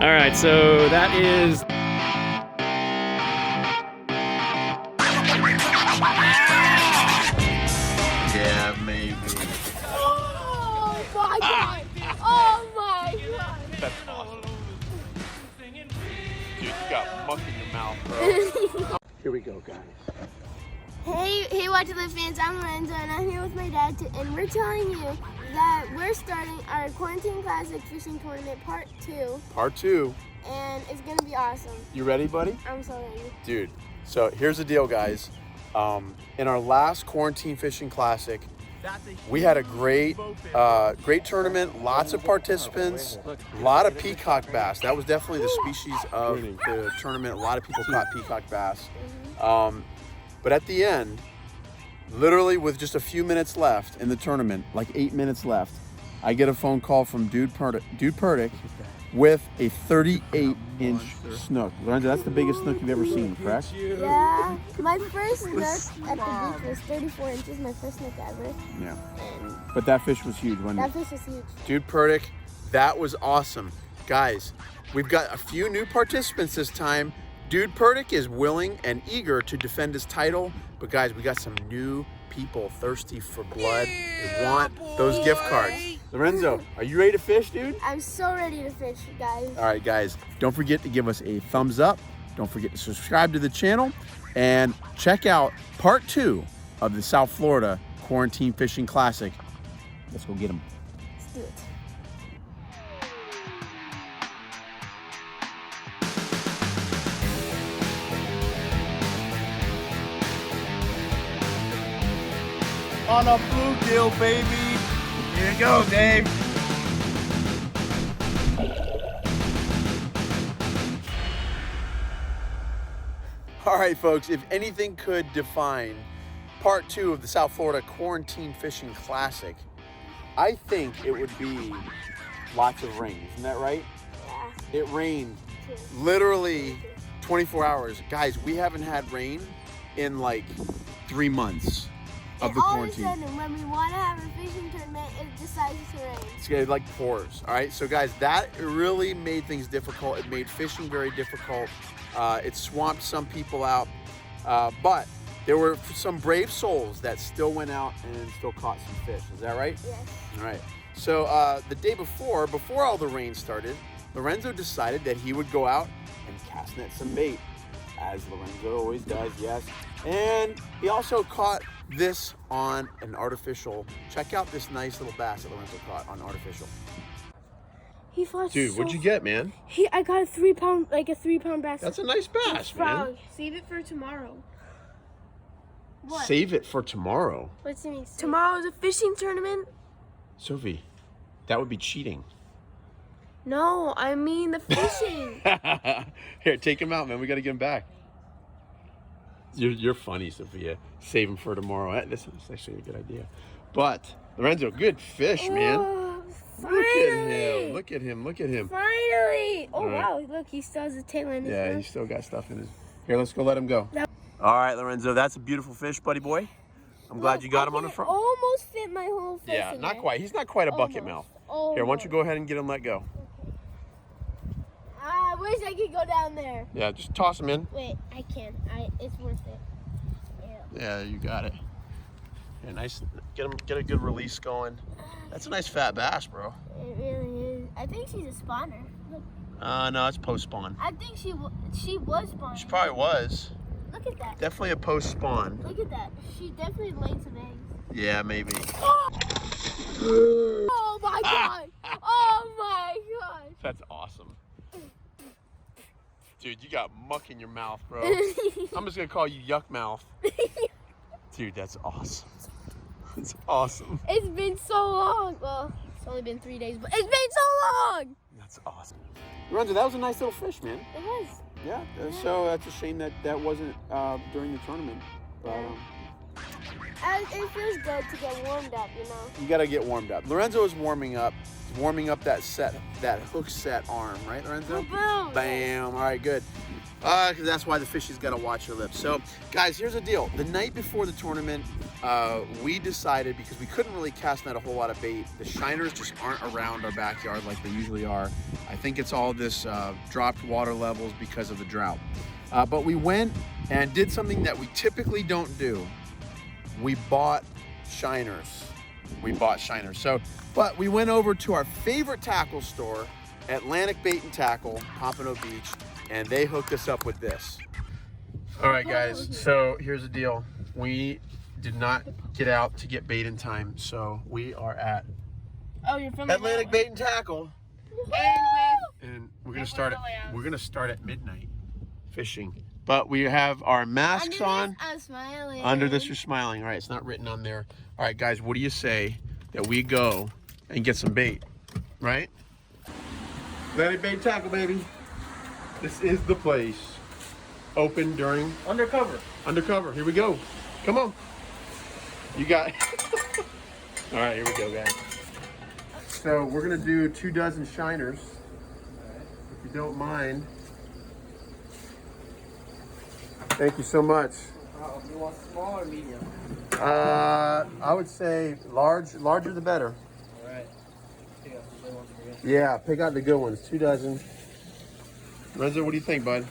All right, so that is... Yeah, maybe. Oh my god! Oh my god! That's awesome. Dude, you got muck in your mouth, bro. Here we go, guys. Hey, Watch the fans, I'm Lorenzo and I'm here with my dad and we're telling you that we're starting our Quarantine Classic Fishing Tournament Part 2. Part 2. And it's gonna be awesome. You ready, buddy? I'm so ready. Dude, so here's the deal, guys. In our last Quarantine Fishing Classic, we had a great tournament, lots of participants, a lot of peacock bass. That was definitely the species of the tournament. A lot of people caught peacock bass. But at the end, literally with just a few minutes left in the tournament, like 8 minutes left, I get a phone call from Dude Purtic with a 38-inch snook. Lorenzo, that's the biggest snook you've ever seen, correct? Yeah. My first snook at the beach was 34 inches, my first snook ever. Yeah. And but that fish was huge, wasn't it? that fish was huge. Dude Purtic, that was awesome. Guys, we've got a few new participants this time. Dude Purtic is willing and eager to defend his title, but guys, we got some new people thirsty for blood. They want those gift cards. Lorenzo, are you ready to fish, dude? I'm so ready to fish, guys. All right, guys, don't forget to give us a thumbs up. Don't forget to subscribe to the channel and check out Part 2 of the South Florida Quarantine Fishing Classic. Let's go get them. Let's do it. On a bluegill, baby. Here you go, Dave. All right, folks, if anything could define Part 2 of the South Florida Quarantine Fishing Classic, I think it would be lots of rain. Isn't that right? Yeah. It rained literally 24 hours. Guys, we haven't had rain in like 3 months of the quarantine. All of a sudden, when we want to have a fishing tournament, it decides to rain. It's gonna like pours. All right, so guys, that really made things difficult. It made fishing very difficult. It swamped some people out, but there were some brave souls that still went out and still caught some fish. Is that right? Yes. All right. So the day before all the rain started, Lorenzo decided that he would go out and cast net some bait, as Lorenzo always does. Yes. And he also caught this on an artificial. Check out this nice little bass that Lorenzo caught on artificial. He fought. Dude, what'd you get, man? I got a 3 pound, like a 3 pound bass. That's a nice bass, man. Save it for tomorrow. What? Save it for tomorrow. What's it mean? Tomorrow's a fishing tournament? Sophie, that would be cheating. No, I mean the fishing. Here, take him out, man. We got to get him back. You're funny, Sophia. Save him for tomorrow. This is actually a good idea. But, Lorenzo, good fish, man. Finally. Look at him. Look at him. Look at him. Finally. Oh, right. wow. Look, he still has a tail in his Yeah, mouth. he's still got stuff in his... Here, let's go let him go. No. All right, Lorenzo, that's a beautiful fish, buddy boy. I'm glad you got him on the front. Almost fit my whole face Yeah, in not there. quite. He's not quite a bucket mouth. Here, why don't you go ahead and get him let go? I wish I could go down there. Yeah, just toss him in. Wait, I can. It's worth it. Yeah, you got it. Yeah, nice. Get a good release going. That's a nice fat bass, bro. It really is. I think she's a spawner. Look. No, it's post spawn. I think she was spawning. She probably was. Look at that. Definitely a post spawn. Look at that. She definitely laid some eggs. Yeah, maybe. Oh my god! Oh my god! That's awesome. Dude, you got muck in your mouth, bro. I'm just gonna call you Yuck Mouth. Dude, that's awesome. It's awesome. It's been so long. Well, it's only been 3 days, but it's been so long. That's awesome. Lorenzo, that was a nice little fish, man. It was. Yeah. So that's a shame that wasn't during the tournament. It feels good to get warmed up, you know. You gotta get warmed up. Lorenzo is warming up that hook set arm, right, Lorenzo? Boom. Bam. All right, good. Because that's why the fishy's got to watch her lips. So, guys, here's the deal. The night before the tournament, we decided, because we couldn't really cast net a whole lot of bait, the shiners just aren't around our backyard like they usually are. I think it's all this dropped water levels because of the drought. But we went and did something that we typically don't do. We bought shiners. But we went over to our favorite tackle store, Atlantic Bait and Tackle, Pompano Beach, and they hooked us up with this. All right, guys, so here's the deal. We did not get out to get bait in time, so we are at Atlantic Bait and Tackle. And we're gonna start at midnight fishing. But we have our masks on. I'm smiling. Under this, you're smiling. All right, it's not written on there. All right, guys, what do you say that we go and get some bait, right? Atlantic Bait and Tackle, baby. This is the place. Open during undercover. Here we go. Come on. You got. All right, here we go, guys. So we're gonna do 2 dozen shiners, if you don't mind. Thank you so much. You want small or medium? I would say larger the better. All right. Pick out the good ones for you. Yeah, pick out the good ones. 2 dozen. Lorenzo, what do you think, bud?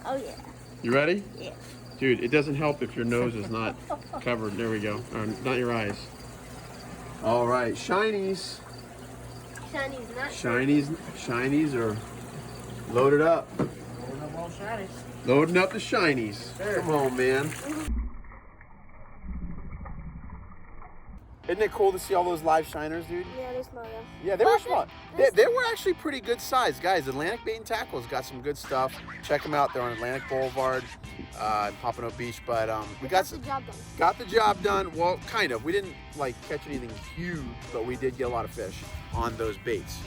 Oh yeah. You ready? Yeah. Dude, it doesn't help if your nose is not covered. There we go. Or not your eyes. All right, shinies. Shinies, not Shinies are loaded up. Loading up on shinies. Loading up the shinies. Sure. Come on, man. Isn't it cool to see all those live shiners, dude? Yeah, they're small. Yeah, they were small. They were actually pretty good size. Guys, Atlantic Bait and Tackle's got some good stuff. Check them out. They're on Atlantic Boulevard, Pompano Beach. But we got the job done. Well, kind of. We didn't like catch anything huge, but we did get a lot of fish on those baits.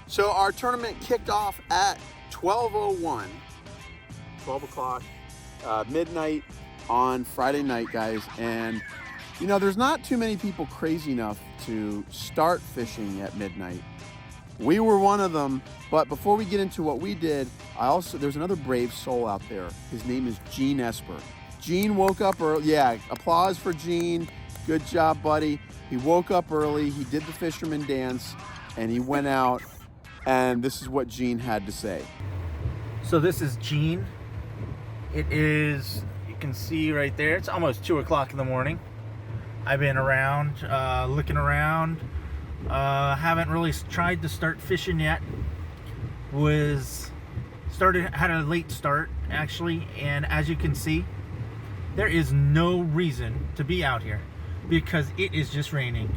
So our tournament kicked off at 12:01, 12 o'clock, midnight on Friday night, guys. And you know, there's not too many people crazy enough to start fishing at midnight. We were one of them, but before we get into what we did, there's another brave soul out there. His name is Gene Esper. Gene woke up early. Yeah, applause for Gene. Good job, buddy. He woke up early, he did the fisherman dance, and he went out, and this is what Gene had to say. So this is Gene. It is, you can see right there, it's almost 2 o'clock in the morning. I've been around, looking around. Haven't really tried to start fishing yet. Had a late start actually, and as you can see, there is no reason to be out here because it is just raining.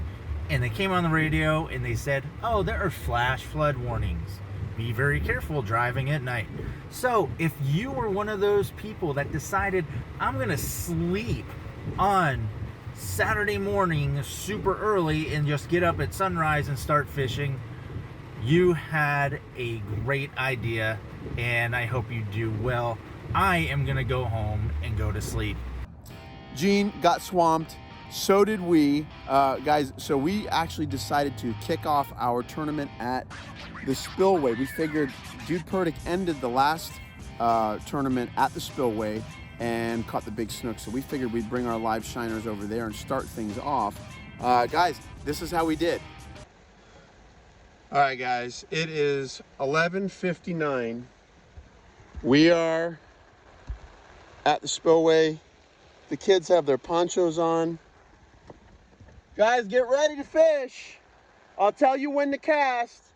And they came on the radio and they said, oh, there are flash flood warnings. Be very careful driving at night. So if you were one of those people that decided, I'm gonna sleep on Saturday morning super early and just get up at sunrise and start fishing, you had a great idea, and I hope you do well. I am gonna go home and go to sleep. Gene got swamped, so did we, guys. So we actually decided to kick off our tournament at the Spillway. We figured Dude Purtic ended the last tournament at the Spillway and caught the big snook. So we figured we'd bring our live shiners over there and start things off. Guys, this is how we did. All right, guys, it is 11:59. We are at the Spillway. The kids have their ponchos on. Guys, get ready to fish. I'll tell you when to cast.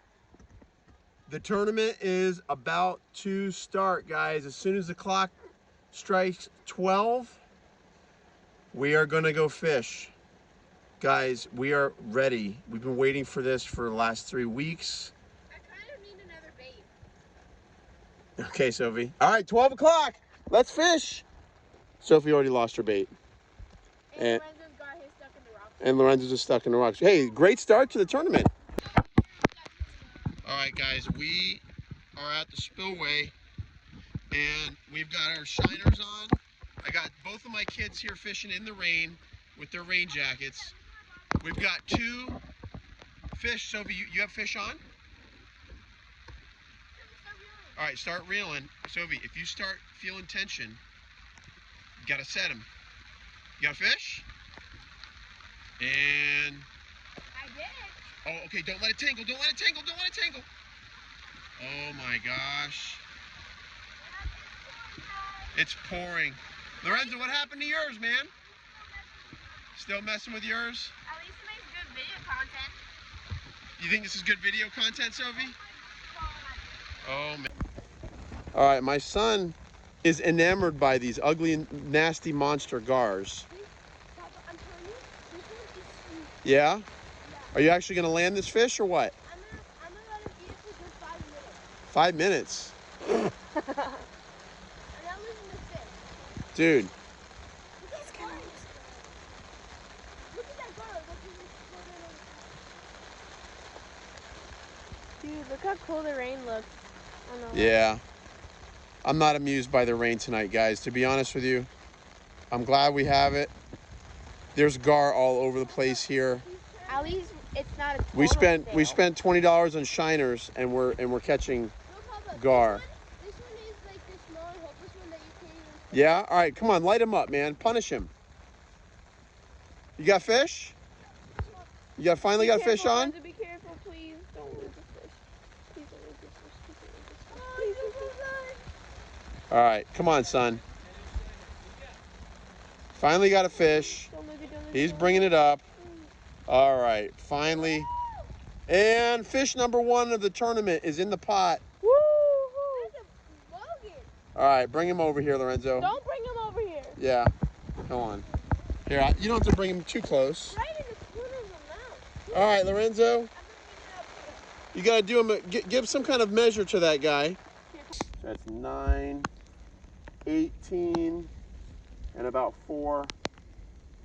The tournament is about to start, guys. As soon as the clock strikes 12, we are gonna go fish. Guys, we are ready. We've been waiting for this for the last 3 weeks. I kind of need another bait. Okay, Sophie. All right, 12 o'clock. Let's fish. Sophie already lost her bait. And Lorenzo's got his stuck in the rocks. And Lorenzo's just stuck in the rocks. Hey, great start to the tournament. All right, guys, we are at the Spillway, and we've got our shiners on. I got both of my kids here fishing in the rain with their rain jackets. We've got 2 fish. Sophie, you have fish on? All right, start reeling. Sophie, if you start feeling tension, you gotta set them. You got a fish? And I did. oh, okay, don't let it tangle, don't let it tangle, don't let it tangle. Oh my gosh. It's pouring. Lorenzo, what happened to yours, man? Still messing with yours? At least it makes good video content. You think this is good video content, Sophie? Oh man. All right, my son is enamored by these ugly and nasty monster gars. Yeah? Are you actually gonna land this fish or what? I'm gonna let him eat it for just 5 5 minutes. minutes. And I'll listen to fish. Dude. Look at that gar. Look at that gar. Dude, look how cool the rain looks. Yeah. I'm not amused by the rain tonight, guys, to be honest with you. I'm glad we have it. There's gar all over the place here. At least it's not a total We spent fail. $20 on shiners and we're catching gar. This one is like the smaller, hopeless one that you can't even. Yeah? All right, come on, light him up, man. Punish him. You got fish? You finally got a fish on? Be careful, please. Don't lose the fish. Please don't lose the fish. Please don't lose the fish. All right, come on, son. Finally got a fish. He's bringing it up. All right, finally. And fish number 1 of the tournament is in the pot. Woo-hoo. All right, bring him over here, Lorenzo. Don't bring him over here. Yeah, come on. Here, you don't have to bring him too close. Right in the corner of the mouth. All right, Lorenzo. You got to do him, give some kind of measure to that guy. That's 9, 18, and about 4.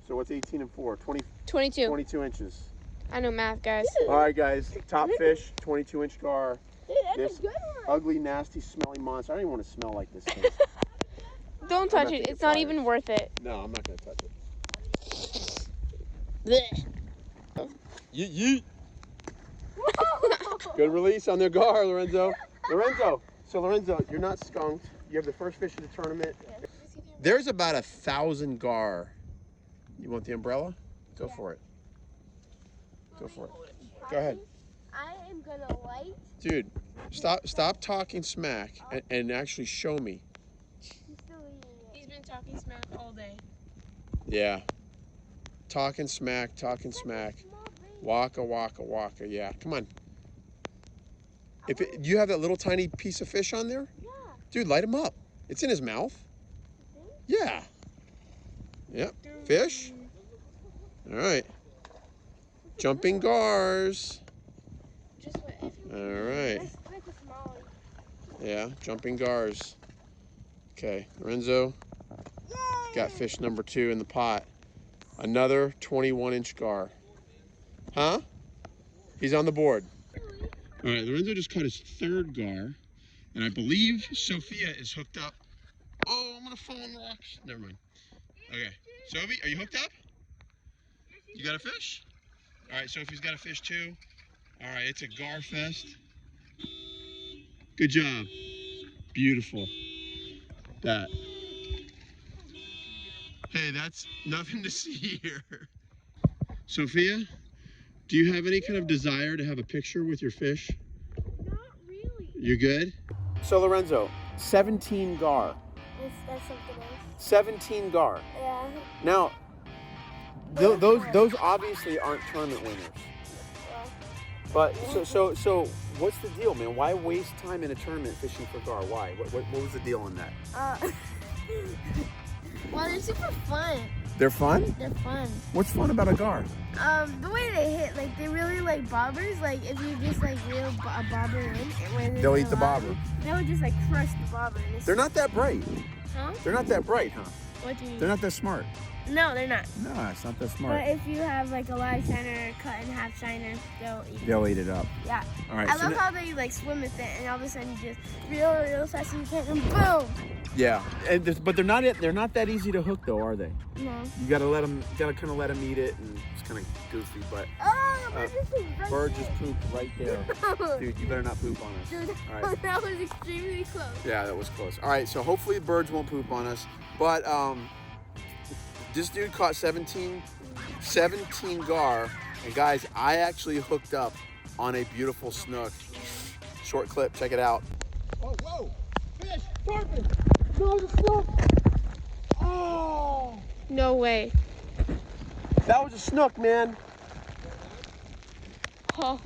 So what's 18 and 4? 22. 22 inches. I know math, guys. All right, guys. Top fish, 22-inch gar. Dude, that's This a good one. ugly, nasty, smelly monster. I don't even want to smell like this thing. Don't touch it. It's not even worth it. No, I'm not going to touch it. Blech. Yeet. Good release on their gar, Lorenzo. Lorenzo, you're not skunked. You have the first fish of the tournament. There's about 1,000 gar. You want the umbrella? Go for it. Go for it. Go ahead. I am gonna light. Dude, stop talking smack and actually show me. He's been talking smack all day. Yeah. Talking smack. Waka, waka, waka. Yeah, come on. Do you have that little tiny piece of fish on there? Yeah. Dude, light him up. It's in his mouth. Yeah. Yep. Fish. All right. Jumping gars. All right. Yeah, jumping gars. Okay, Lorenzo got fish number 2 in the pot. Another 21-inch gar. Huh? He's on the board. All right, Lorenzo just caught his 3rd gar, and I believe Sophia is hooked up. Oh, I'm gonna fall on rocks. Never mind. Okay, Sophie, are you hooked up? You got a fish? All right, Sophie's got a fish too. All right, it's a gar fest. Good job. Beautiful. That. Hey, that's nothing to see here. Sophia, do you have any kind of desire to have a picture with your fish? Not really. You're good? So Lorenzo, 17 gar. That's something else. 17 gar. Yeah. Now, those obviously aren't tournament winners. But so what's the deal, man? Why waste time in a tournament fishing for gar? Why? What was the deal on that? Well, they're super fun. They're fun? They're fun. What's fun about a gar? The way they hit, like they really like bobbers. Like if you just like reel a bobber in, They'll eat the bobber. They would just like crush the bobber. They're not that bright. Huh? They're not that bright, huh? What do you mean? They're not that smart. No, they're not. No, it's not that smart. But if you have like a live shiner cut in half shiner, they'll eat it. up. Yeah. All right. I love how they like swim with it, and all of a sudden you just reel as fast as you can, and boom. Yeah, but they're not that easy to hook though, are they? No. You gotta kind of let them eat it, and it's kind of goofy. But bird just pooped right there. Dude, you better not poop on us. Dude, all right. that was extremely close. Yeah, that was close. All right, so hopefully birds won't poop on us. But this dude caught 17 gar, and guys, I actually hooked up on a beautiful snook. short clip. Check it out. Oh, whoa! Fish! Tarpon! No, it's a snook! Oh! No way. That was a snook, man. Huh.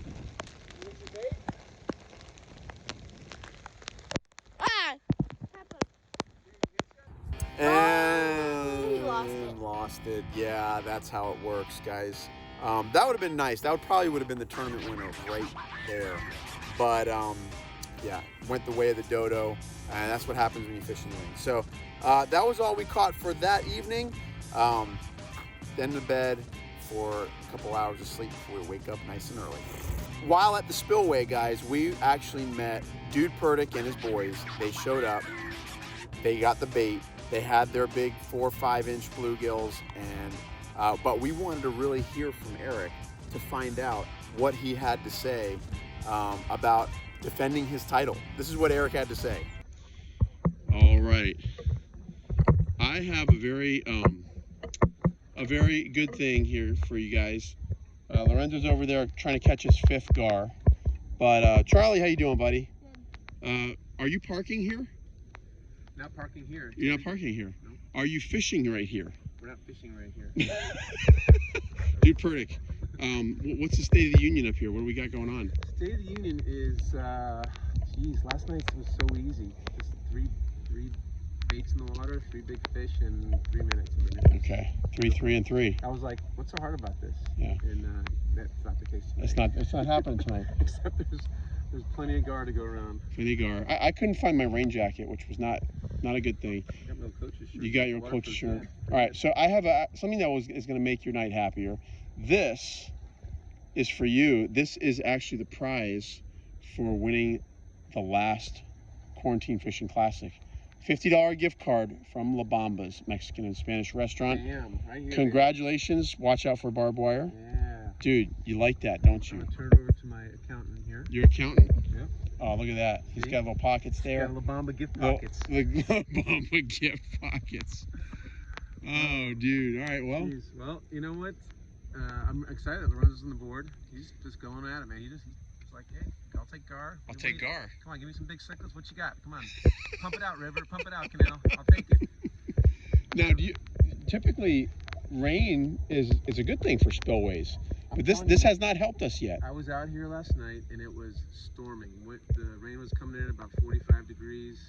Ah! And he lost it. Lost it. Yeah, that's how it works, guys. That would have been nice. That would have been the tournament winner right there. But yeah, went the way of the dodo, and that's what happens when you fish in the ring. So that was all we caught for that evening. Then to bed for a couple hours of sleep before we wake up nice and early. While at the spillway, guys, we actually met Dude Purtic and his boys. They showed up. They got the bait. They had their big 4 or 5 inch bluegills, and but we wanted to really hear from Eric to find out what he had to say about defending his title. This is what Eric had to say. All right, I have a very good thing here for you guys. Lorenzo's over there trying to catch his 5th gar, but Charlie, how you doing, buddy? Are you parking here? Not parking here. You're not parking here. No. Are you fishing right here? We're not fishing right here. Dude Purtic, what's the state of the union up here? What do we got going on? State of the Union is, geez, last night was so easy. Just three baits in the water, 3 big fish, and 3 minutes. Okay, 3, 3, and 3. I was like, what's so hard about this? Yeah. And that's not the case tonight. It's not happening tonight. Except there's plenty of gar to go around. Plenty gar. I couldn't find my rain jacket, which was not a good thing. I got no coach's shirt. You got your coach's shirt. All right, so I have something that is going to make your night happier. This is for you. This is actually the prize for winning the last Quarantine Fishing Classic. $50 gift card from La Bamba's Mexican and Spanish restaurant. Damn, right here. Congratulations. Watch out for barbed wire. Yeah. Dude, you like that, don't I'm you? gonna turn it over to my accountant here. Your accountant. Yep. Oh, look at that. He's got little pockets there. Got La Bamba gift pockets. The La Bamba gift pockets. Oh, dude. All right, well. Jeez. Well, you know what? I'm excited that Lorenzo's on the board. He's just going at it, man. He's like, hey, I'll take gar. I'll take gar. Come on, give me some big cichlids. What you got? Come on. Pump it out, River. Pump it out, Canal. I'll take it. Now, typically rain is a good thing for spillways, but this has not helped us yet. I was out here last night and it was storming. The rain was coming in at about 45 degrees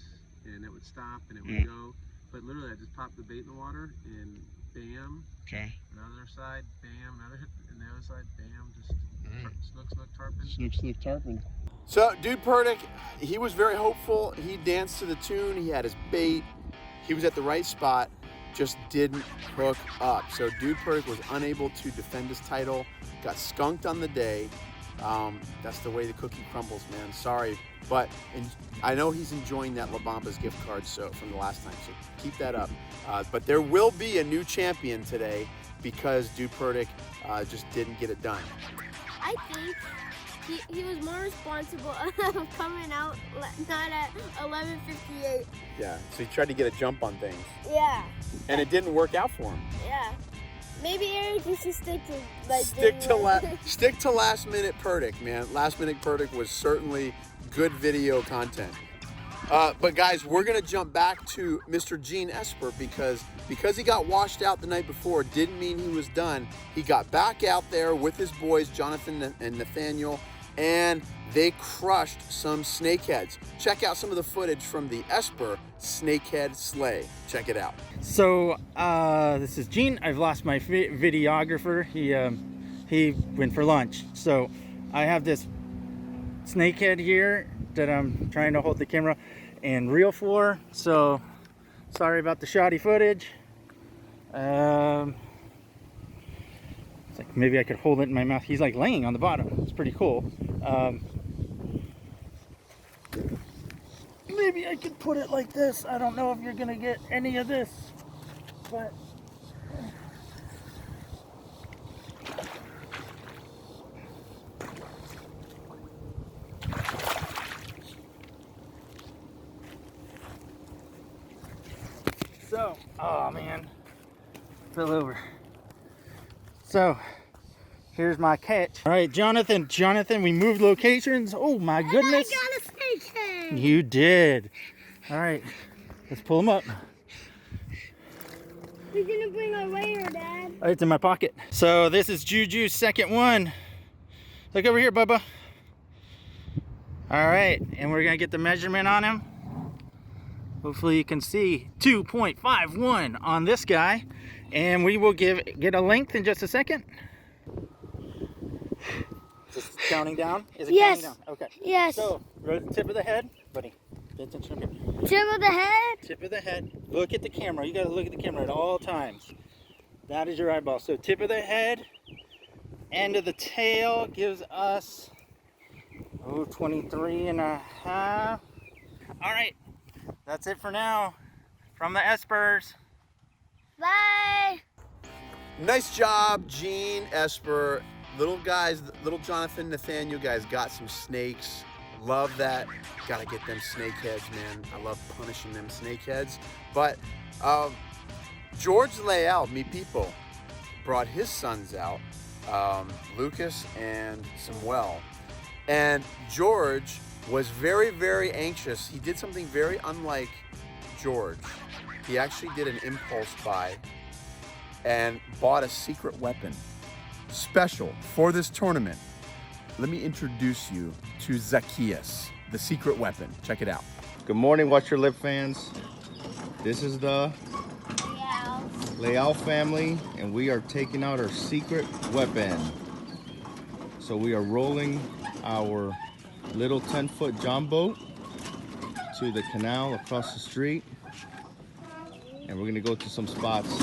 and it would stop and it would go. But literally, I just popped the bait in the water and bam. Okay. Another side, bam. Another hit, and the other side, bam. Just snook, tarpon. Snook, tarpon. So, Dude Purtic, he was very hopeful. He danced to the tune. He had his bait. He was at the right spot, just didn't hook up. So, Dude Purtic was unable to defend his title, got skunked on the day. That's the way the cookie crumbles, man. Sorry. But I know he's enjoying that La Bamba's gift card from the last time, so keep that up. But there will be a new champion today because Dude Purtic just didn't get it done. I think he was more responsible of coming out not at 11:58. Yeah, so he tried to get a jump on things. Yeah. And it didn't work out for him. Yeah. Maybe Eric, you should stick to stick to last minute Purtic, man. Last minute Purtic was certainly good video content. But guys, we're gonna jump back to Mr. Gene Esper because he got washed out the night before didn't mean he was done. He got back out there with his boys, Jonathan and Nathaniel, and they crushed some snakeheads. Check out some of the footage from the Esper snakehead sleigh. Check it out. So this is Gene. I've lost my videographer. He went for lunch. So I have this snakehead here that I'm trying to hold the camera and reel for. So sorry about the shoddy footage. It's like maybe I could hold it in my mouth. He's like laying on the bottom. It's pretty cool. Maybe I could put it like this. I don't know if you're gonna get any of this, but so, oh man, fell over. So here's my catch. All right, Jonathan, we moved locations. Oh my goodness. And I got a did. You did. All right, let's pull them up. We didn't bring our weigher, Dad. Oh, it's in my pocket. So this is Juju's second one. Look over here, Bubba. All right, and we're gonna get the measurement on him. Hopefully you can see 2.51 on this guy, and we will get a length in just a second. Just counting down? Is it Yes. counting down? Okay. Yes. So, go to the tip of the head. Buddy, pay attention up here. Tip of the head. Tip of the head. Look at the camera. You gotta look at the camera at all times. That is your eyeball. So tip of the head, end of the tail gives us 23 and a half. All right, that's it for now from the Espers. Bye. Nice job, Gene, Esper. Little guys, little Jonathan, Nathaniel guys got some snakes. Love that. Gotta get them snakeheads, man. I love punishing them snakeheads. But George Leal, me people, brought his sons out, Lucas and Samuel. And George was very, very anxious. He did something very unlike George. He actually did an impulse buy and bought a secret weapon. Special for this tournament. Let me introduce you to Zacchaeus, the secret weapon. Check it out. Good morning, Watch Your Lip fans. This is the Leal family, and we are taking out our secret weapon. So we are rolling our little 10-foot John boat to the canal across the street, and we're gonna go to some spots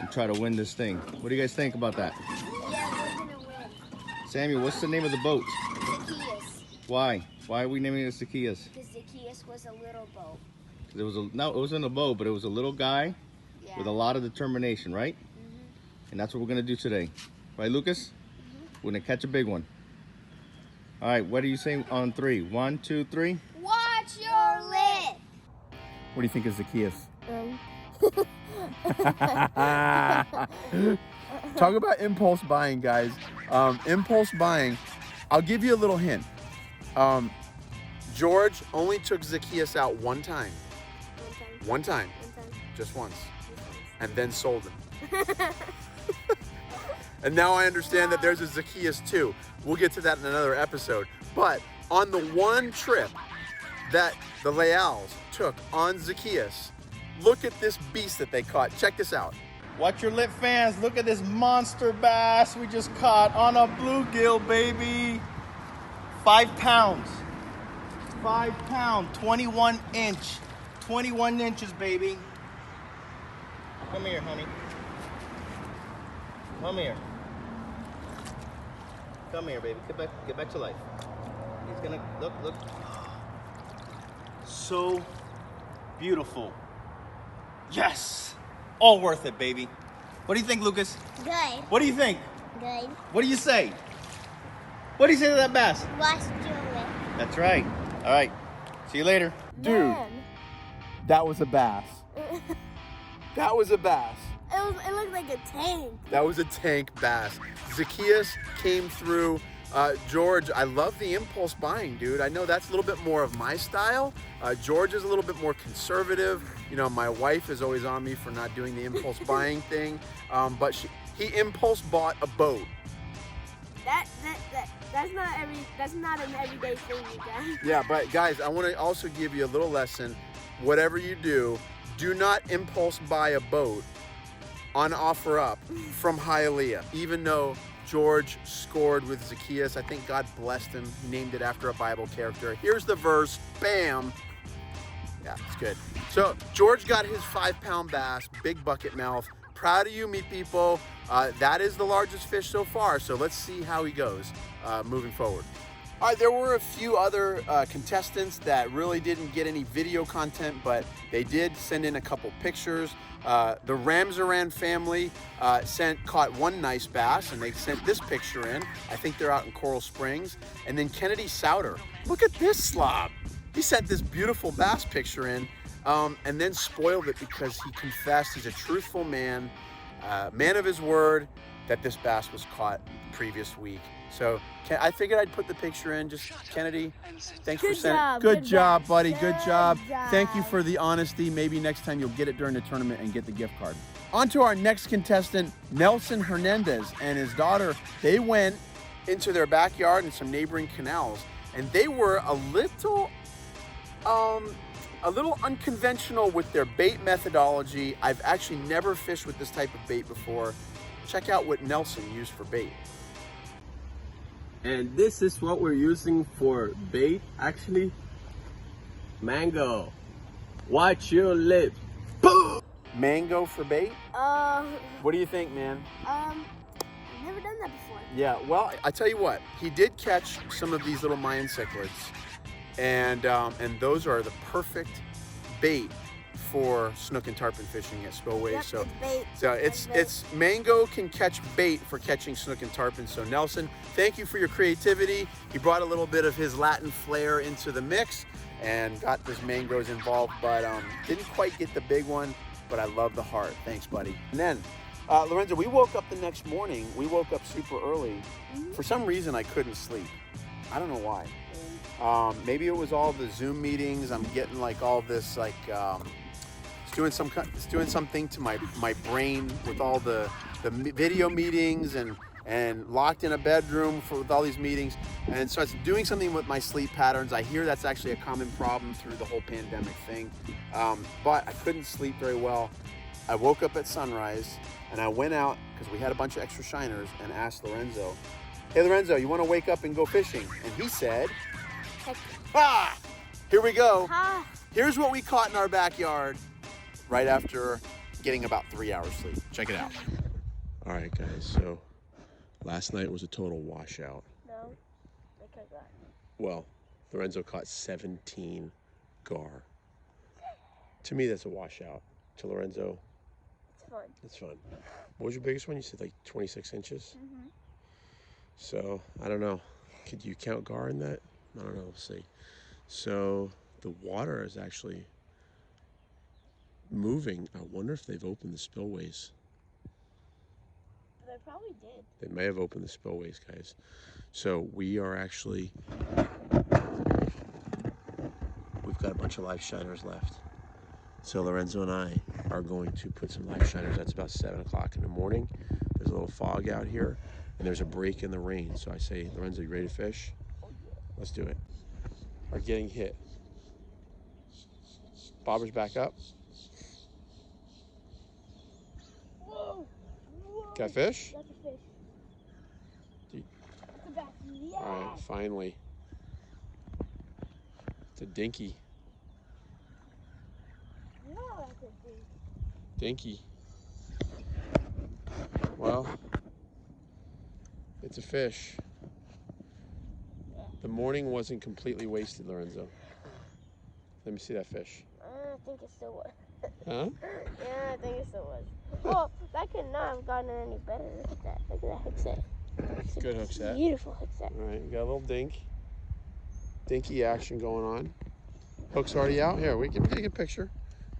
and try to win this thing. What do you guys think about that? Yeah, we're gonna win. Samuel, what's the name of the boat? Zacchaeus. Why? Why are we naming it Zacchaeus? Because Zacchaeus was a little boat. It wasn't a boat, but it was a little guy Yeah. with a lot of determination, right? And that's what we're gonna do today. Right, Lucas? We're gonna catch a big one. All right, what do you say on 3? 1, 2, 3. Watch your lip. What do you think of Zacchaeus? Talk about impulse buying, guys. Impulse buying, I'll give you a little hint. George only took Zacchaeus out one time. One time. Just once. And then sold him. And now I understand that there's a Zacchaeus too. We'll get to that in another episode. But on the one trip that the Leals took on Zacchaeus, look at this beast that they caught. Check this out. Watch Your Lip fans, look at this monster bass we just caught on a bluegill, baby. 5 pounds. 5 pound, 21 inch. 21 inches, baby. Come here, honey. Come here. Come here, baby. Get back to life. He's gonna look. So beautiful. Yes. All worth it, baby. What do you think, Lucas? Good. What do you think? Good. What do you say? What do you say to that bass? Watch your lip. That's right. All right. See you later. Dude, that was a bass. That was a bass. It looked like a tank. That was a tank bass. Zacchaeus came through. George, I love the impulse buying, dude. I know that's a little bit more of my style. George is a little bit more conservative. You know, my wife is always on me for not doing the impulse buying thing. But he impulse bought a boat. That's not an everyday thing, you guys. Yeah, but guys, I want to also give you a little lesson. Whatever you do not impulse buy a boat on OfferUp from Hialeah, even though George scored with Zacchaeus. I think God blessed him. He named it after a Bible character. Here's the verse. Bam. Yeah, it's good. So George got his 5 pound bass, big bucket mouth. Proud of you, me people. That is the largest fish so far. So let's see how he goes moving forward. All right, there were a few other contestants that really didn't get any video content, but they did send in a couple pictures. The Ramzaran family caught one nice bass, and they sent this picture in. I think they're out in Coral Springs. And then Kennedy Souter, look at this slob. He sent this beautiful bass picture in, and then spoiled it because he confessed he's a truthful man, man of his word, that this bass was caught previous week. So I figured I'd put the picture in. Just Kennedy, thanks for Good sending. job, Good good job, job. buddy. Good Good job. Thank you job. for the honesty. Maybe next time you'll get it during the tournament and get the gift card. On to our next contestant, Nelson Hernandez and his daughter. They went into their backyard and some neighboring canals, and they were a little unconventional with their bait methodology. I've actually never fished with this type of bait before. Check out what Nelson used for bait. And this is what we're using for bait, actually. Mango. Watch your lips. Boom! Mango for bait? What do you think, man? I've never done that before. Yeah, well, I tell you what, he did catch some of these little Mayan cichlids, and those are the perfect bait for snook and tarpon fishing at spillways. Yep, So, it's bait. so it's mango can catch bait for catching snook and tarpon. So Nelson, thank you for your creativity. He brought a little bit of his Latin flair into the mix and got this mangoes involved, but didn't quite get the big one. But I love the heart. Thanks, buddy. And then, Lorenzo, we woke up the next morning. We woke up super early. For some reason, I couldn't sleep. I don't know why. Maybe it was all the Zoom meetings. I'm getting like all this like it's doing something to my brain with all the video meetings and locked in a bedroom with all these meetings. And so it's doing something with my sleep patterns. I hear that's actually a common problem through the whole pandemic thing. But I couldn't sleep very well. I woke up at sunrise and I went out because we had a bunch of extra shiners and asked Lorenzo, hey Lorenzo, you want to wake up and go fishing? And he said, ah, here we go. Here's what we caught in our backyard right after getting about 3 hours sleep. Check it out. All right, guys, so last night was a total washout. No, because that. Well, Lorenzo caught 17 gar. To me, that's a washout. To Lorenzo, It's fun. it's fun. What was your biggest one? You said like 26 inches? Mm-hmm. So, I don't know. Could you count gar in that? I don't know, we'll see. So, the water is actually moving. I wonder if they've opened the spillways. They probably did. They may have opened the spillways, guys. So we are actually, we've got a bunch of live shiners left. So Lorenzo and I are going to put some live shiners. That's about 7 o'clock in the morning. There's a little fog out here and there's a break in the rain. So I say, Lorenzo, you ready to fish? Let's do it. Are getting hit. Bobber's back up. Whoa! Whoa! Got fish? That's a fish. That's a bass. Yeah! All right, finally. It's a dinky. No, that's a fish. Dinky. Well, it's a fish. The morning wasn't completely wasted, Lorenzo. Let me see that fish. I think it still was. Huh? Yeah, I think it still was. Well, that could not have gotten any better. Look at that. Look at that hook set. It's Good hook set. Beautiful hook set. All right, we got a little dinky action going on. Hook's already out. Here, we can take a picture.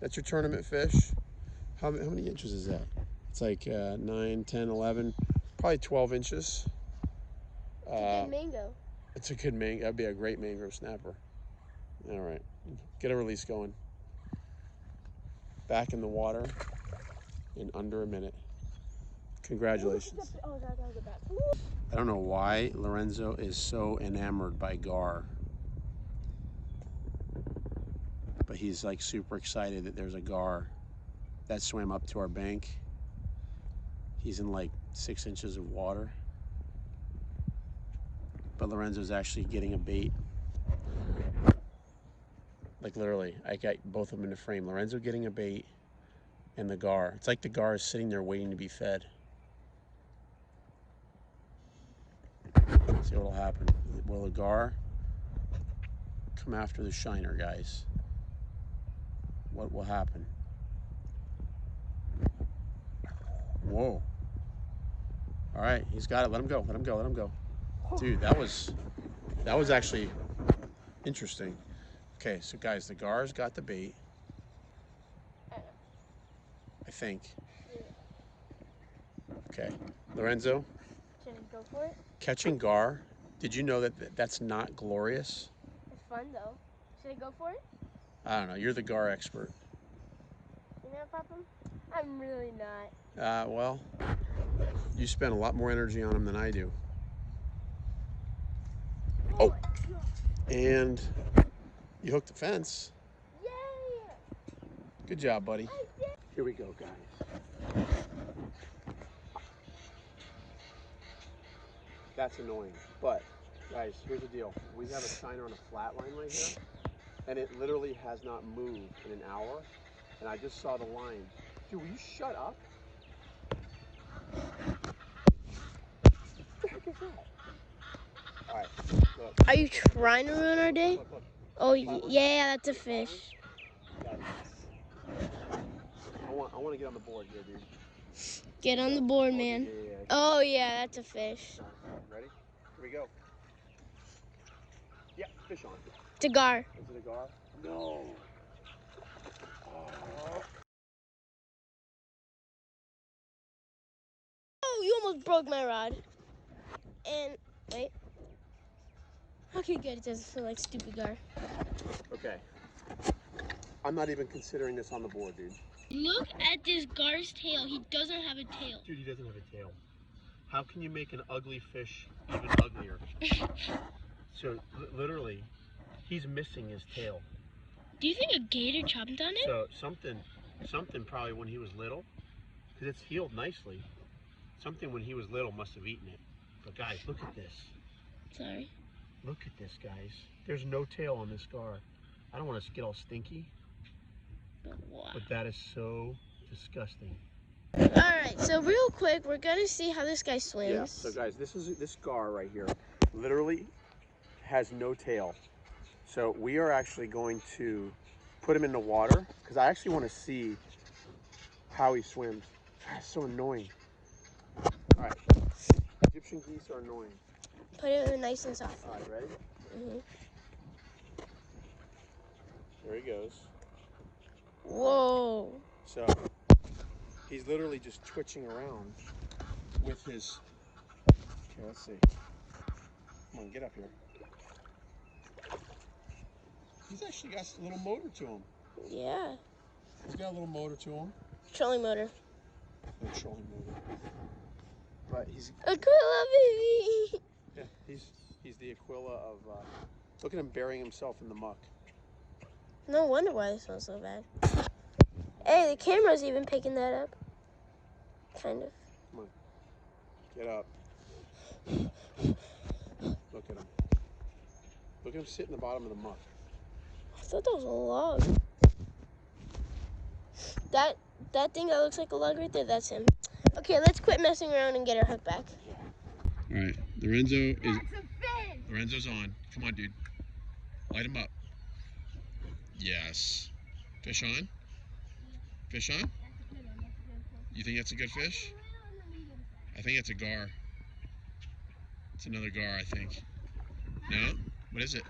That's your tournament fish. How many inches is that? It's like 9, 10, 11, probably 12 inches. It's a good mango. It's a good mango. That'd be a great mangrove snapper. All right, get a release going. Back in the water in under a minute. Congratulations. Oh, that was a bass. I don't know why Lorenzo is so enamored by gar, but he's like super excited that there's a gar that swam up to our bank. He's in like 6 inches of water, but Lorenzo's actually getting a bait. Like literally, I got both of them in the frame. Lorenzo getting a bait and the gar. It's like the gar is sitting there waiting to be fed. Let's see what'll happen. Will the gar come after the shiner, guys? What will happen? Whoa. All right, he's got it. Let him go, let him go, let him go. Dude, that was actually interesting. Okay, so guys, the gar's got the bait. I think. Okay, Lorenzo. Should we go for it? Catching gar, did you know that that's not glorious? It's fun though. Should I go for it? I don't know. You're the gar expert. You know, Papa? I'm really not. Well, you spend a lot more energy on them than I do. Oh, Oh. my God. And you hooked the fence. Yay! Good job, buddy. I did. Here we go, guys. That's annoying. But, guys, here's the deal. We have a shiner on a flat line right here, and it literally has not moved in an hour. And I just saw the line. Dude, will you shut up? What the heck is that? All right, look. Are you trying to ruin our day? Look, look. Oh, yeah, that's a fish. Got it. I want to get on the board here, dude. Get on the board, man. Yeah. Oh, yeah, that's a fish. Ready? Here we go. Yeah, fish on. It's a gar. Is it a gar? No. Oh, you almost broke my rod. And, wait. Okay, good. It doesn't feel like stupid gar. Okay. I'm not even considering this on the board, dude. Look at this gar's tail. He doesn't have a tail. Dude, he doesn't have a tail. How can you make an ugly fish even uglier? So, literally, he's missing his tail. Do you think a gator chomped on it? So, something probably when he was little, because it's healed nicely, something when he was little must have eaten it. But guys, look at this. Sorry. Look at this, guys. There's no tail on this gar. I don't want to get all stinky, Wow. but that is so disgusting. All right, so real quick, we're gonna see how this guy swims. Yeah. So guys, this gar right here literally has no tail. So we are actually going to put him in the water because I actually want to see how he swims. That's so annoying. All right. Egyptian geese are annoying. Put it nice and soft. All right, ready? Mm-hmm. There he goes. Whoa. So he's literally just twitching around with his. Okay, let's see. Come on, get up here. He's actually got a little motor to him. Yeah. He's got a little motor to him. Trolling motor. No trolling motor. But he's Aquila, baby. yeah, he's the Aquila of. Look at him burying himself in the muck. No wonder why it smells so bad. Hey, the camera's even picking that up. Kind of. Come on, get up. Look at him. Look at him sit in the bottom of the muck. I thought that was a log. That thing that looks like a log right there, that's him. Okay, let's quit messing around and get our hook back. All right, Lorenzo's on. Come on, dude. Light him up. Yes. Fish on? Fish on? You think that's a good fish? I think it's a gar. It's another gar, I think. No? What is it?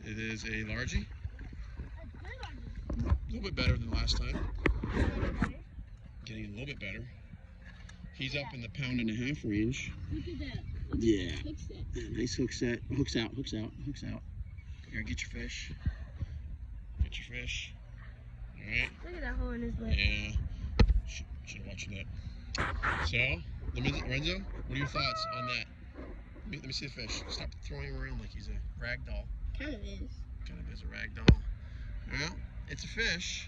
It is a largie? A little bit better than last time. Getting a little bit better. He's up in the 1.5 pound range. Look at that. Yeah. Hook set. Yeah, nice hook set. Hooks out, hooks out, hooks out. Here, get your fish. Get your fish. All right. Look at that hole in his lip. Yeah. Should have watched it up. So, Lorenzo, what are your thoughts on that? Let me see the fish. Stop throwing him around like he's a rag doll. Kind of is. Kind of is a rag doll. Well, it's a fish.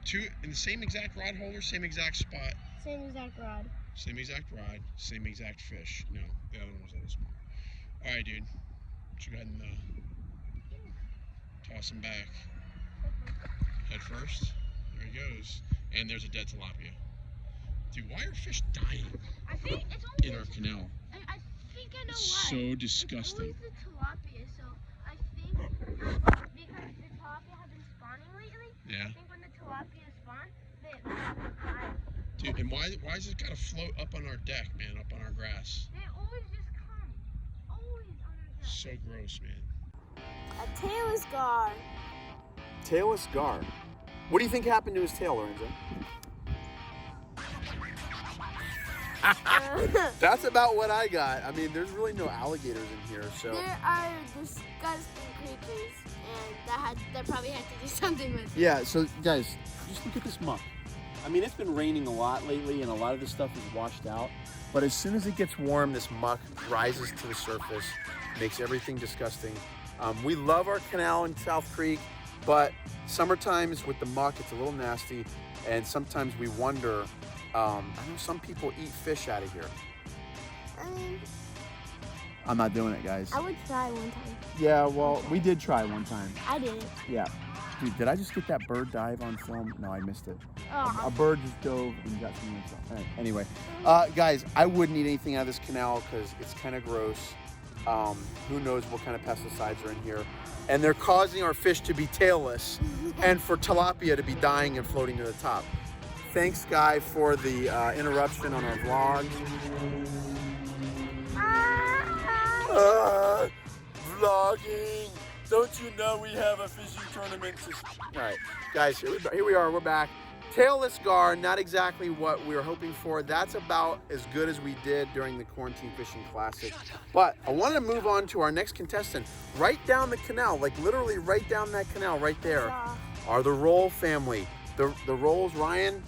Two in the same exact rod holder, same exact spot. Same exact rod. Same exact rod, same exact fish. No, the other one was a little smaller. All right, dude. Why don't you go ahead and toss him back. Head first. There he goes. And there's a dead tilapia. Dude, why are fish dying I think it's only in our canal? I think I know It's why. so disgusting. It's always the tilapia, so I think because the tilapia have been spawning lately. Yeah. I think when the tilapia spawn, they die. Dude, and why is it gotta float up on our deck, man, up on our grass? They always just come. Always on our deck. So gross, man. A tailless gar. Tailless gar. What do you think happened to his tail, Lorenzo? That's about what I got. I mean, there's really no alligators in here, so. There are disgusting creatures, and that probably had to do something with it. Yeah, so guys, just look at this muck. I mean, it's been raining a lot lately, and a lot of this stuff is washed out. But as soon as it gets warm, this muck rises to the surface, makes everything disgusting. We love our canal in South Creek, but summer times with the muck, it's a little nasty. And sometimes we wonder, I know some people eat fish out of here. I mean, I'm not doing it, guys. I would try one time. Yeah, well, we did try one time. I didn't. Yeah. Dude, did I just get that bird dive on film? No, I missed it. Oh. A bird just dove and got some stuff. All right, anyway, guys, I wouldn't eat anything out of this canal because it's kind of gross. Who knows what kind of pesticides are in here. And they're causing our fish to be tailless and for tilapia to be dying and floating to the top. Thanks, Guy, for the interruption on our vlog. Vlogging. Don't you know we have a fishing tournament? All right, guys, here we are. We're back. Tailless gar, not exactly what we were hoping for. That's about as good as we did during the Quarantine Fishing Classic. But I wanted to move on to our next contestant. Right down the canal, like literally right down that canal right there, are the Roll family. The Rolls, Ryan.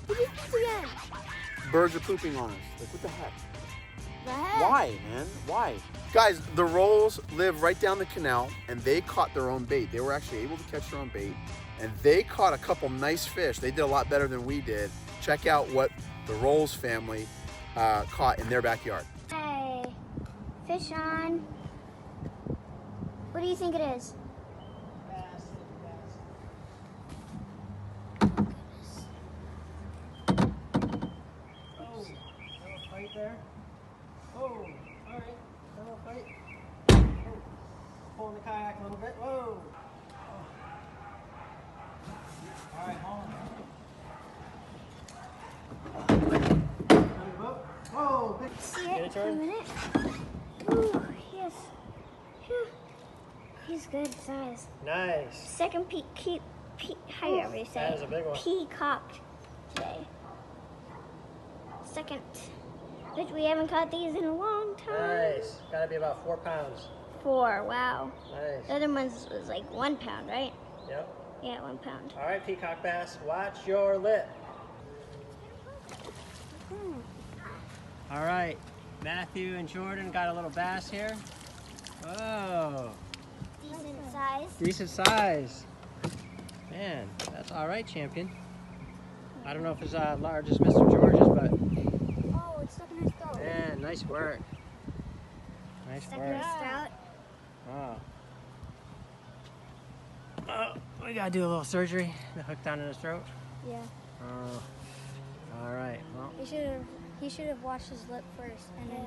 Birds are pooping on us. Like, what the heck? Why, man? Why? Guys, the Rolls live right down the canal, and they caught their own bait. They were actually able to catch their own bait, and they caught a couple nice fish. They did a lot better than we did. Check out what the Rolls family caught in their backyard. Hey, fish on. What do you think it is? Fight there. Oh, all right. Little fight. Oh. Pulling the kayak a little bit. Whoa. Oh. All right, hold on. Whoa, big. See it for a minute. Ooh, yes. Phew. He's good size. Nice. Second however you say That is a big one. peacock today. Second. But we haven't caught these in a long time. Nice. Gotta be about 4 pounds. 4, wow. Nice. The other ones was like 1 pound, right? Yep. Yeah, 1 pound. All right, peacock bass, watch your lip. All right, Matthew and Jordan got a little bass here. Whoa. Decent size. Decent size. Man, that's all right, champion. I don't know if it's as large as Mr. George's, but Oh, it's stuck in his throat. man, nice work. Nice Stuck in work. his snout. Wow. Oh, we gotta do a little surgery. The hook down in his throat. Yeah. Oh. All right. Well. He should have washed his lip first, and then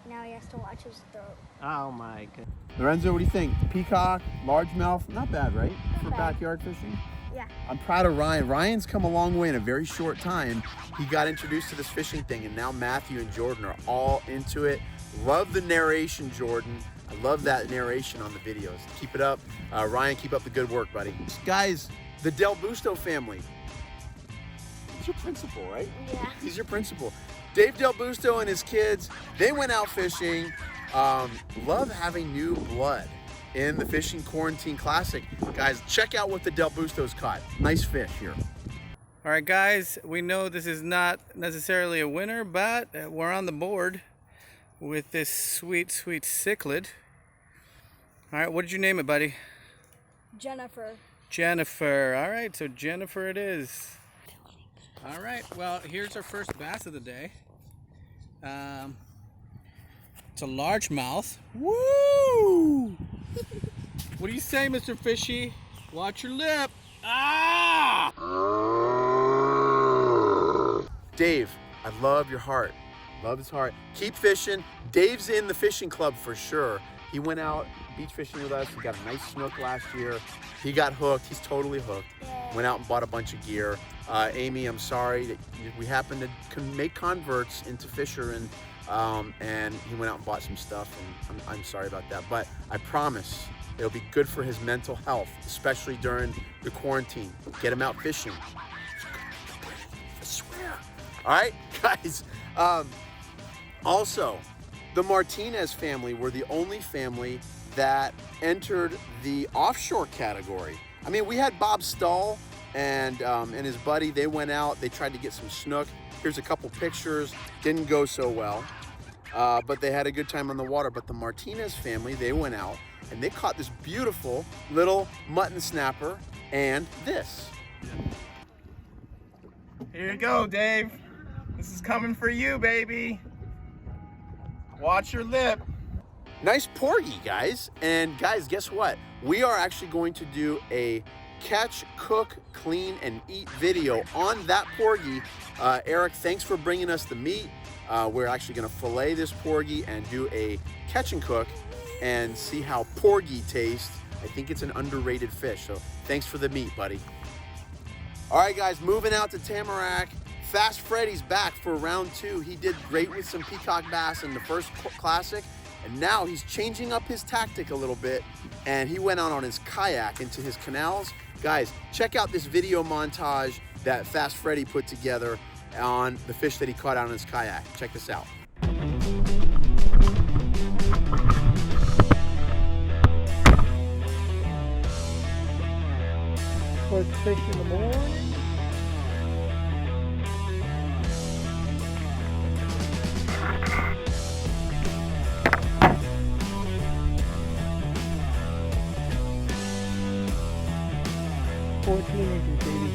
now he has to watch his throat. Oh my goodness. Lorenzo, what do you think? Peacock, largemouth, not bad, right? For bad. backyard fishing? Yeah. I'm proud of Ryan. Ryan's come a long way in a very short time. He got introduced to this fishing thing, and now Matthew and Jordan are all into it. Love the narration, Jordan. I love that narration on the videos. Keep it up. Ryan, keep up the good work, buddy. Guys, the Del Busto family. He's your principal, right? Yeah. He's your principal. Dave Del Busto and his kids, they went out fishing. Love having new blood in the Fishing Quarantine Classic. Guys, check out what the Del Bustos caught. Nice fish here. All right, guys, we know this is not necessarily a winner, but we're on the board with this sweet, sweet cichlid. All right, what did you name it, buddy? Jennifer. Jennifer. All right, so Jennifer it is. All right, well, here's our first bass of the day. It's a largemouth. Woo! What do you say, Mr. Fishy? Watch your lip. Ah! Dave, I love your heart. Love his heart. Keep fishing. Dave's in the fishing club for sure. He went out beach fishing with us. He got a nice snook last year. He got hooked. He's totally hooked. Went out and bought a bunch of gear. Amy, I'm sorry that we happened to make converts into fishermen, and he went out and bought some stuff, and I'm sorry about that. But I promise it'll be good for his mental health, especially during the quarantine. Get him out fishing. I swear. All right, guys. Also, the Martinez family were the only family that entered the offshore category. I mean, we had Bob Stull and his buddy. They went out, they tried to get some snook. Here's a couple pictures, didn't go so well, but they had a good time on the water. But the Martinez family, they went out and they caught this beautiful little mutton snapper and this. Here you go, Dave. This is coming for you, baby. Watch your lip. Nice porgy, guys. And guys, guess what? We are actually going to do a catch, cook, clean, and eat video on that porgy. Eric, thanks for bringing us the meat. We're actually gonna fillet this porgy and do a catch and cook and see how porgy tastes. I think it's an underrated fish, so thanks for the meat, buddy. All right, guys, moving out to Tamarack. Fast Freddy's back for round 2. He did great with some peacock bass in the first classic, and now he's changing up his tactic a little bit, and he went out on his kayak into his canals. Guys, check out this video montage that Fast Freddy put together on the fish that he caught out on his kayak. Check this out. First fish in the morning. Inches, baby.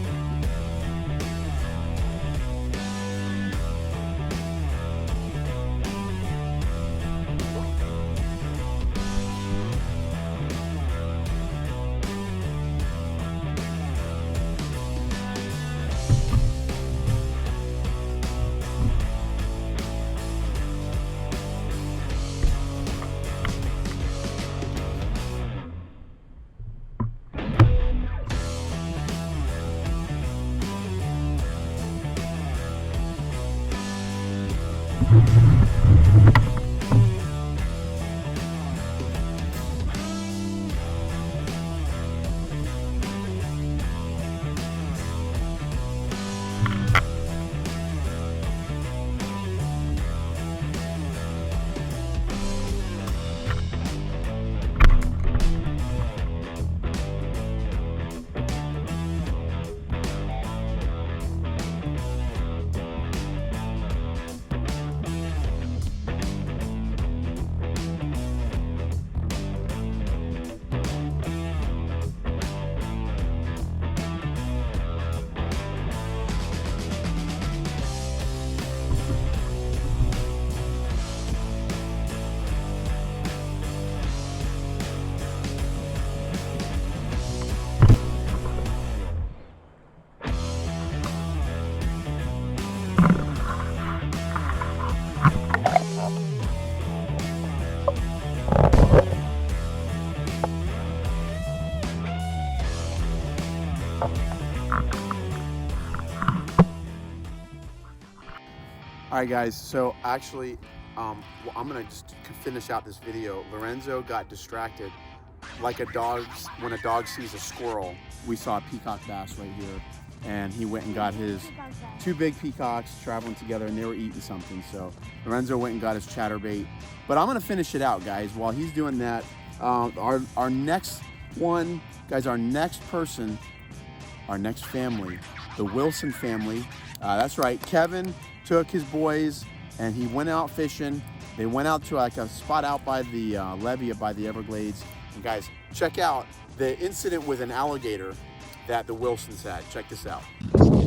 All right, guys, so actually, well, I'm gonna just finish out this video. Lorenzo got distracted like a dog, when a dog sees a squirrel. We saw a peacock bass right here, and he went and got his two big peacocks traveling together, and they were eating something. So Lorenzo went and got his chatterbait. But I'm gonna finish it out, guys. While he's doing that, our next one, guys, our next person, our next family, the Wilson family. That's right, Kevin took his boys and he went out fishing. They went out to like a spot out by the levee by the Everglades. And guys, check out the incident with an alligator that the Wilsons had. Check this out.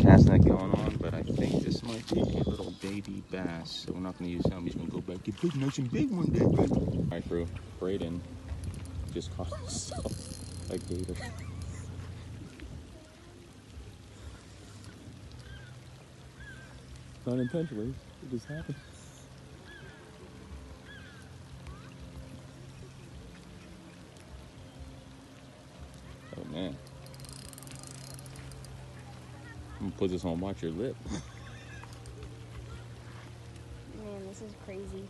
Cast net going on, but I think this might be a little baby bass. So we're not gonna use him. He's gonna go back, get big, nice and big one day. All right, crew, Braden just caught himself a gator. Not intentionally, it just happened. Oh man. I'm gonna put this on watch your lip. Man, this is crazy.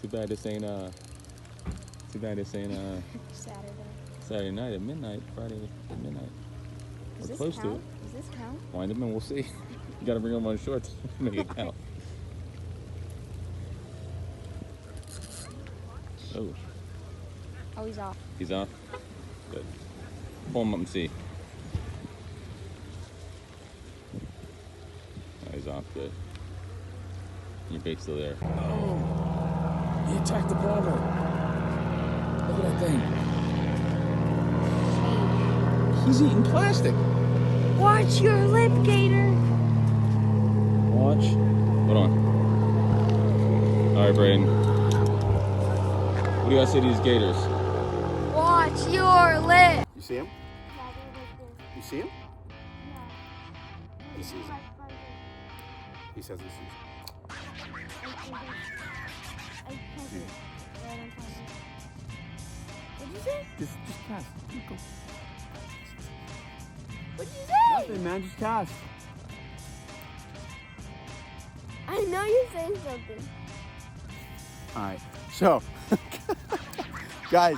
Too bad this ain't Saturday night at midnight, Friday at midnight. Does this close count? to it. Does this count? Wind them and we'll see. You gotta bring them on shorts to make it count. Oh. Oh, he's off. He's off? Good. Pull him up and see. Oh, he's off. Good. Your bait's still there. Oh, he attacked the bobber. Look at that thing. He's eating plastic. Watch your lip, Gator. Watch. Hold on. All right, Braden. What do you guys say to these gators? Watch your lip. You see him? You see him? He sees him. He says he sees him. What'd you say? Just cast. Go. What'd you say? Nothing, man. Just cast. I know you're saying something. All right. So, guys,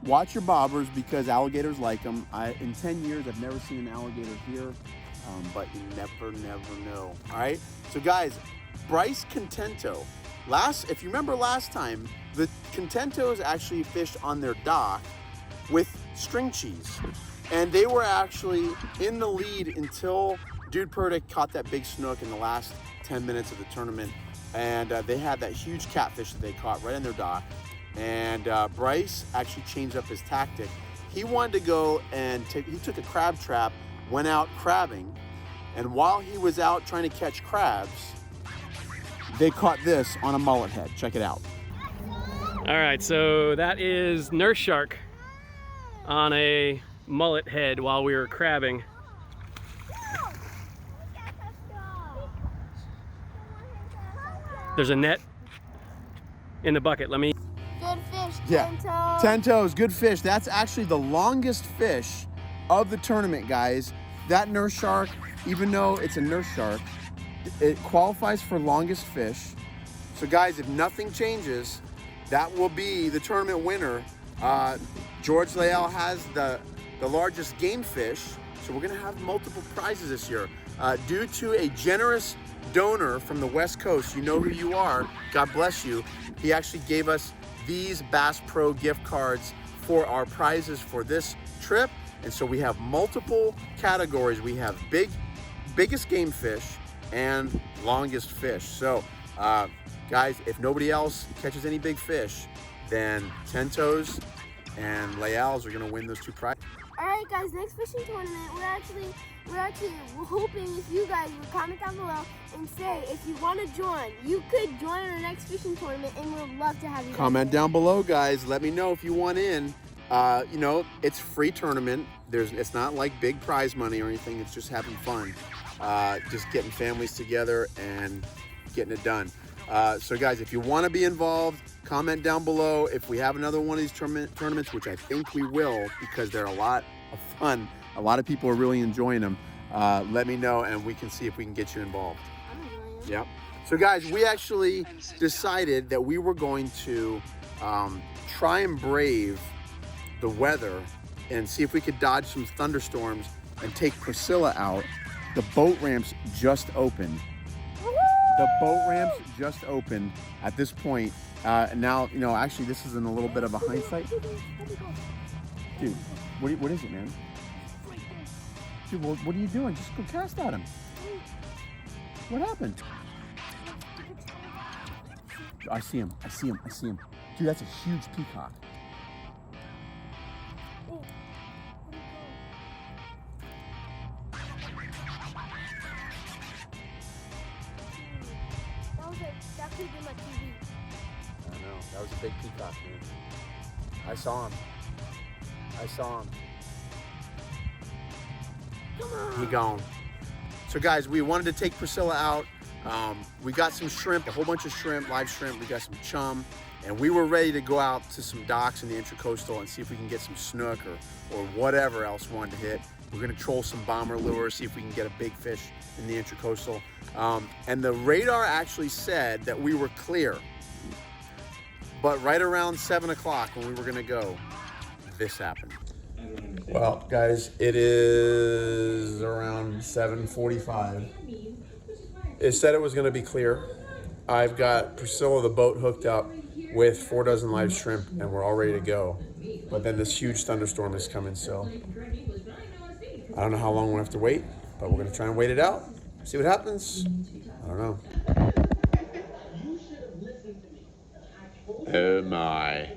watch your bobbers because alligators like them. In 10 years, I've never seen an alligator here, but you never know. All right. So, guys, Bryce Contento. If you remember last time, the Contentos actually fished on their dock with string cheese, and they were actually in the lead until Dude Purtic caught that big snook in the last 10 minutes of the tournament, and they had that huge catfish that they caught right in their dock. And Bryce actually changed up his tactic. He wanted to go and he took a crab trap, went out crabbing, and while he was out trying to catch crabs, they caught this on a mullet head. Check it out. All right, so that is nurse shark on a mullet head while we were crabbing. There's a net in the bucket. Let me. Good fish, Yeah, 10 toes. 10 toes, good fish. That's actually the longest fish of the tournament, guys. That nurse shark, even though it's a nurse shark, it qualifies for longest fish. So guys, if nothing changes, that will be the tournament winner. George Leal has the largest game fish, so we're gonna have multiple prizes this year. Due to a generous donor from the West Coast, you know who you are, God bless you, he actually gave us these Bass Pro gift cards for our prizes for this trip. And so we have multiple categories. We have biggest game fish and longest fish. So guys, if nobody else catches any big fish, then 10 toes and Leals are gonna win those two prizes. All right, guys, next fishing tournament, we're actually hoping if you guys would comment down below and say if you want to join. You could join our next fishing tournament, and we'd love to have you. Comment down below, guys. Let me know if you want in. You know, it's free tournament. It's not like big prize money or anything. It's just having fun, just getting families together and getting it done. So guys, if you want to be involved, comment down below. If we have another one of these tournaments, which I think we will, because they're a lot of fun. A lot of people are really enjoying them. Let me know, and we can see if we can get you involved. Yep. So guys, we actually decided that we were going to try and brave the weather and see if we could dodge some thunderstorms and take Priscilla out. The boat ramps just opened. The boat ramps just opened at this point. Now, you know, actually this is in a little bit of a hindsight. Dude, what is it, man? Dude, well, what are you doing? Just go cast at him. What happened? I see him. Dude, that's a huge peacock. That could be my TV. I know, that was a big peacock, man. I saw him. Come on. He gone. So guys, we wanted to take Priscilla out. We got some shrimp, a whole bunch of shrimp, live shrimp. We got some chum, and we were ready to go out to some docks in the Intracoastal and see if we can get some snook or whatever else we wanted to hit. We're gonna troll some bomber lures, see if we can get a big fish in the Intracoastal. And the radar actually said that we were clear. But right around 7 o'clock when we were gonna go, this happened. Well, guys, it is around 7:45. It said it was gonna be clear. I've got Priscilla, the boat, hooked up, with 4 dozen live shrimp, and we're all ready to go. But then this huge thunderstorm is coming, so I don't know how long we'll have to wait, but we're gonna try and wait it out, see what happens. I don't know. Oh my.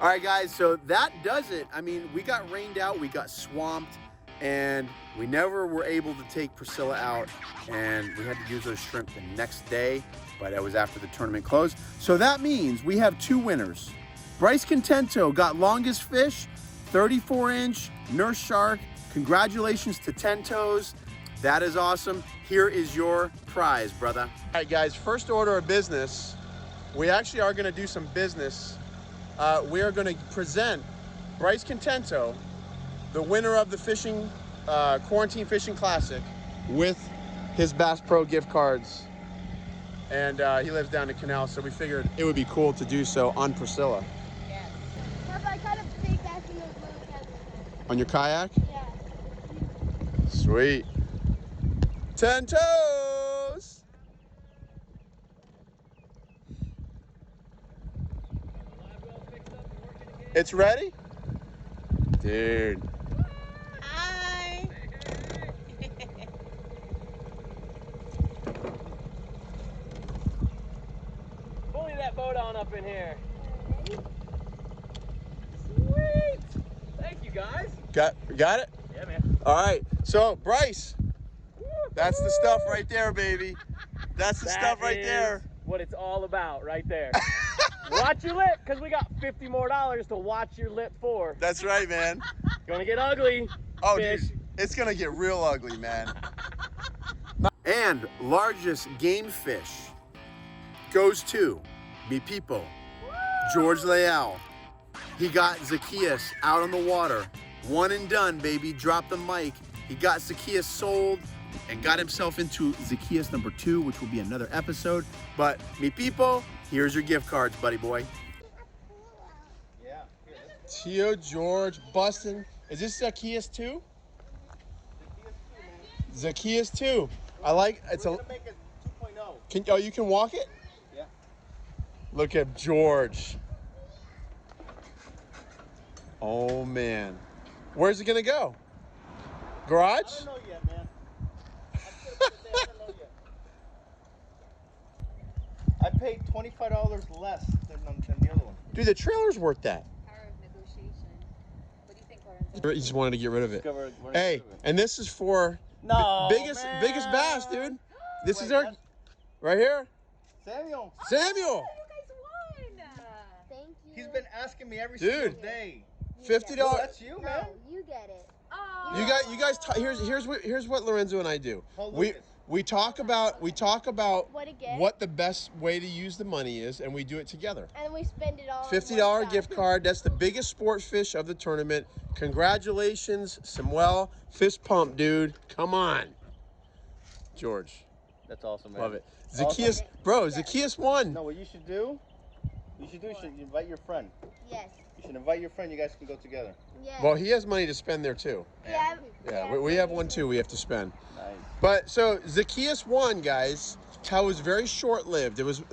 All right, guys, so that does it. I mean, we got rained out, we got swamped, and we never were able to take Priscilla out, and we had to use those shrimp the next day, but that was after the tournament closed. So that means we have 2 winners. Bryce Contento got longest fish, 34-inch nurse shark. Congratulations to 10 Toes. That is awesome. Here is your prize, brother. All right, guys, first order of business. We actually are gonna do some business. We are gonna present Bryce Contento, the winner of the fishing, Quarantine Fishing Classic, with his Bass Pro gift cards. And he lives down the canal, so we figured it would be cool to do so on Priscilla. Yes. I kind of fake asking those little cats. On your kayak? Yeah. Sweet. 10 Toes! It's ready? Dude. Hi. Pulling that boat on up in here. Sweet. Thank you, guys. Got it? Yeah, man. All right. So, Bryce, that's the stuff right there, baby. That's the stuff right there. What it's all about right there. Watch your lip, because we got $50 more to watch your lip for. That's right, man. Gonna get ugly. Oh, fish. dude, it's gonna get real ugly, man. And largest game fish goes to mi people, George Leal. He got Zacchaeus out on the water. One and done, baby. Drop the mic. He got Zacchaeus sold and got himself into Zacchaeus number 2, which will be another episode. But mi people, here's your gift cards, buddy boy. Yeah. Tio George busting. Is this Zacchaeus 2? Zacchaeus 2. I like it's We're gonna make it 2.0. you can walk it? Yeah. Look at George. Oh man. Where's it gonna go? Garage? I don't know yet, man. I don't know yet. I paid $25 less than the other one. Dude, the trailer's worth that. Power of negotiation. What do you think, Lorenzo? You just wanted to get rid of it. We're Hey, and this is for no, biggest bass, dude. This is our right here. Samuel. Samuel. You guys won. Thank you. He's been asking me every Dude. single day. $50. No, that's you, man. No, you get it. Oh. You guys. Here's what Lorenzo and I do. Hold We Lucas. we talk about What to get. what the best way to use the money is, and we do it together. And we spend it all. $50 gift card. That's the biggest sport fish of the tournament. Congratulations, Samuel. Fist pump, dude. Come on, George. That's awesome, man. Love it. Zacchaeus, bro. Zacchaeus won. No, what you should do? You should invite your friend. Yes. You should invite your friend. You guys can go together. Yes. Well, he has money to spend there too. Yeah. Yeah, we have one too. We have to spend. Nice. But so Zacchaeus won, guys. How was very short-lived. It was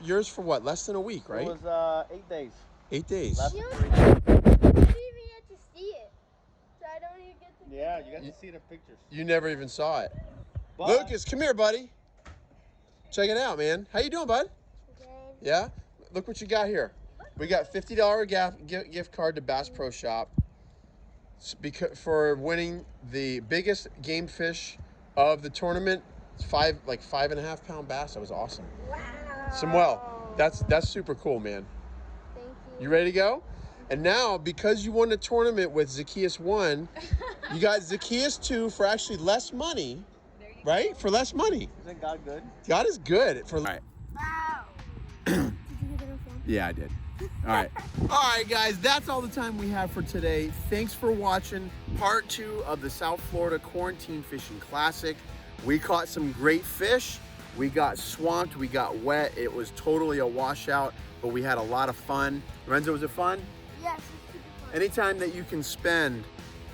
yours for what? Less than a week, right? It was 8 days. 8 days. Last You 3 don't even get to see it. So I don't even get to. Yeah, you got to see the pictures. You never even saw it. But Lucas, come here, buddy. Check it out, man. How you doing, bud? Good. Yeah? Look what you got here. We got $50 gift card to Bass Pro Shop for winning the biggest game fish of the tournament. It's 5.5 pound bass. That was awesome. Wow. Samuel, that's super cool, man. Thank you. You ready to go? And now, because you won the tournament with Zacchaeus 1, you got Zacchaeus 2 for actually less money, right? For less money. Isn't God good? God is good. For all right. Wow. Did you get it on film? Yeah, I did. All right. All right, guys, that's all the time we have for today. Thanks for watching part 2 of the South Florida Quarantine Fishing Classic. We caught some great fish. We got swamped. We got wet. It was totally a washout, but we had a lot of fun. Lorenzo, was it fun? Yes, it's super fun. Anytime that you can spend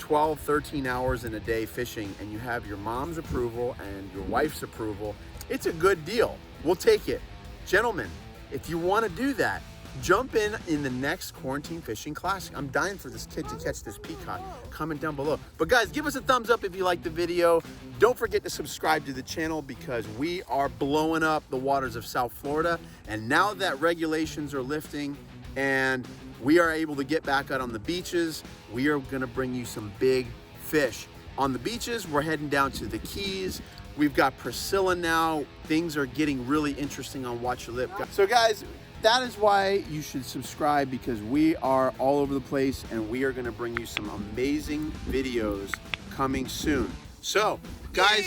12, 13 hours in a day fishing and you have your mom's approval and your wife's approval, it's a good deal. We'll take it. Gentlemen, if you want to do that, jump in the next Quarantine Fishing Classic. I'm dying for this kid to catch this peacock. Comment down below. But guys, give us a thumbs up if you liked the video. Don't forget to subscribe to the channel because we are blowing up the waters of South Florida. And now that regulations are lifting and we are able to get back out on the beaches, we are gonna bring you some big fish. On the beaches, we're heading down to the Keys. We've got Priscilla now. Things are getting really interesting on Watch Your Lip. So guys, that is why you should subscribe because we are all over the place and we are gonna bring you some amazing videos coming soon. So guys,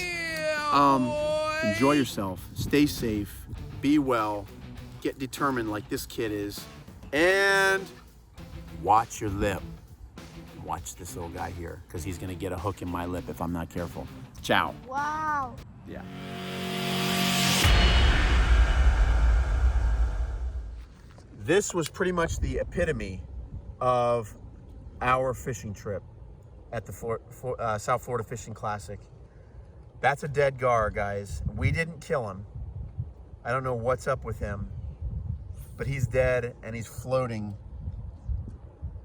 enjoy yourself, stay safe, be well, get determined like this kid is, and watch your lip. Watch this little guy here because he's gonna get a hook in my lip if I'm not careful. Ciao. Wow. Yeah. This was pretty much the epitome of our fishing trip at the South Florida Fishing Classic. That's a dead gar, guys. We didn't kill him. I don't know what's up with him, but he's dead and he's floating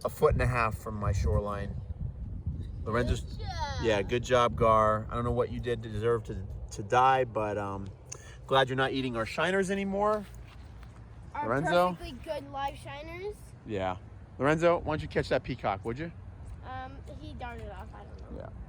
1.5 feet from my shoreline. Lorenzo's, yeah, good job, gar. I don't know what you did to deserve to die, but glad you're not eating our shiners anymore. Our Lorenzo? perfectly good live shiners. Yeah. Lorenzo, why don't you catch that peacock, would you? He darted off, I don't know. Yeah.